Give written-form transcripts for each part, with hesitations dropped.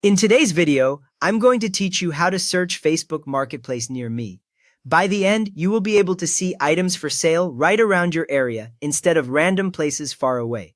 In today's video, I'm going to teach you how to search Facebook Marketplace near me. By the end, you will be able to see items for sale right around your area instead of random places far away.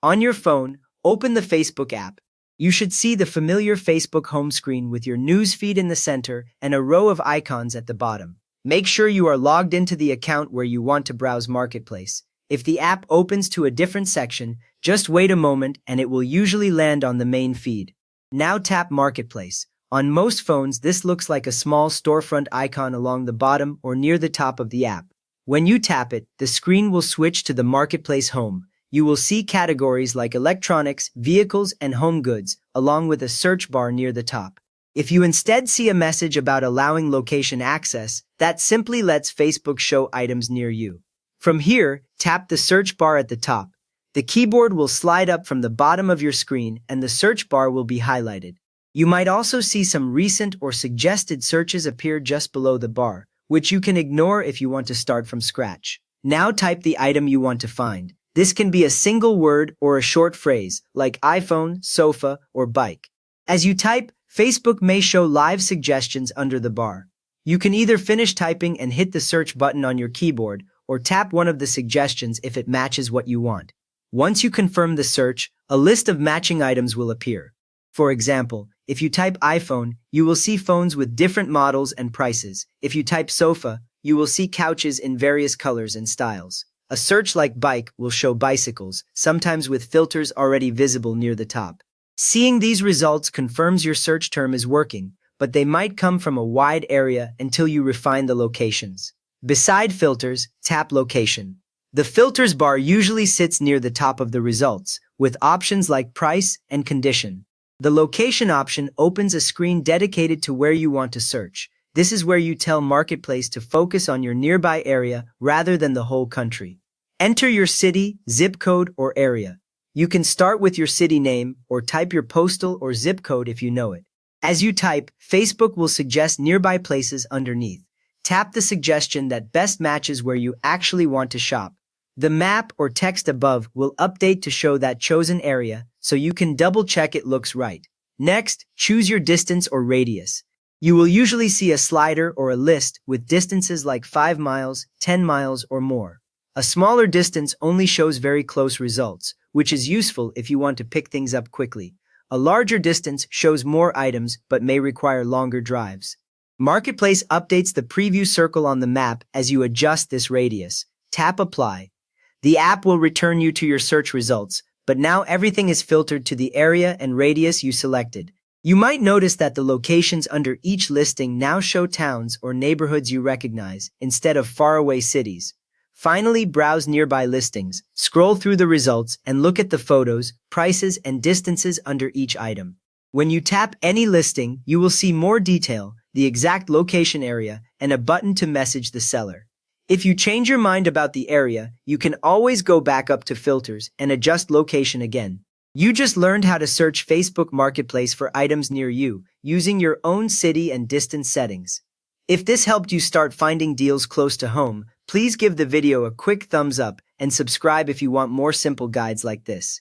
On your phone, open the Facebook app. You should see the familiar Facebook home screen with your news feed in the center and a row of icons at the bottom. Make sure you are logged into the account where you want to browse Marketplace. If the app opens to a different section, just wait a moment and it will usually land on the main feed. Now tap Marketplace. On most phones, this looks like a small storefront icon along the bottom or near the top of the app. When you tap it, the screen will switch to the Marketplace home. You will see categories like electronics, vehicles, and home goods, along with a search bar near the top. If you instead see a message about allowing location access, that simply lets Facebook show items near you. From here, tap the search bar at the top. The keyboard will slide up from the bottom of your screen and the search bar will be highlighted. You might also see some recent or suggested searches appear just below the bar, which you can ignore if you want to start from scratch. Now type the item you want to find. This can be a single word or a short phrase, like iPhone, sofa, or bike. As you type, Facebook may show live suggestions under the bar. You can either finish typing and hit the search button on your keyboard, or tap one of the suggestions if it matches what you want. Once you confirm the search, a list of matching items will appear. For example, if you type iPhone, you will see phones with different models and prices. If you type sofa, you will see couches in various colors and styles. A search like bike will show bicycles, sometimes with filters already visible near the top. Seeing these results confirms your search term is working, but they might come from a wide area until you refine the locations. Beside filters, tap location. The filters bar usually sits near the top of the results, with options like price and condition. The location option opens a screen dedicated to where you want to search. This is where you tell Marketplace to focus on your nearby area rather than the whole country. Enter your city, zip code, or area. You can start with your city name or type your postal or zip code if you know it. As you type, Facebook will suggest nearby places underneath. Tap the suggestion that best matches where you actually want to shop. The map or text above will update to show that chosen area, so you can double-check it looks right. Next, choose your distance or radius. You will usually see a slider or a list with distances like 5 miles, 10 miles, or more. A smaller distance only shows very close results, which is useful if you want to pick things up quickly. A larger distance shows more items but may require longer drives. Marketplace updates the preview circle on the map as you adjust this radius. Tap Apply. The app will return you to your search results, but now everything is filtered to the area and radius you selected. You might notice that the locations under each listing now show towns or neighborhoods you recognize, instead of faraway cities. Finally, browse nearby listings, scroll through the results, and look at the photos, prices, and distances under each item. When you tap any listing, you will see more detail, the exact location area, and a button to message the seller. If you change your mind about the area, you can always go back up to filters and adjust location again. You just learned how to search Facebook Marketplace for items near you, using your own city and distance settings. If this helped you start finding deals close to home, please give the video a quick thumbs up and subscribe if you want more simple guides like this.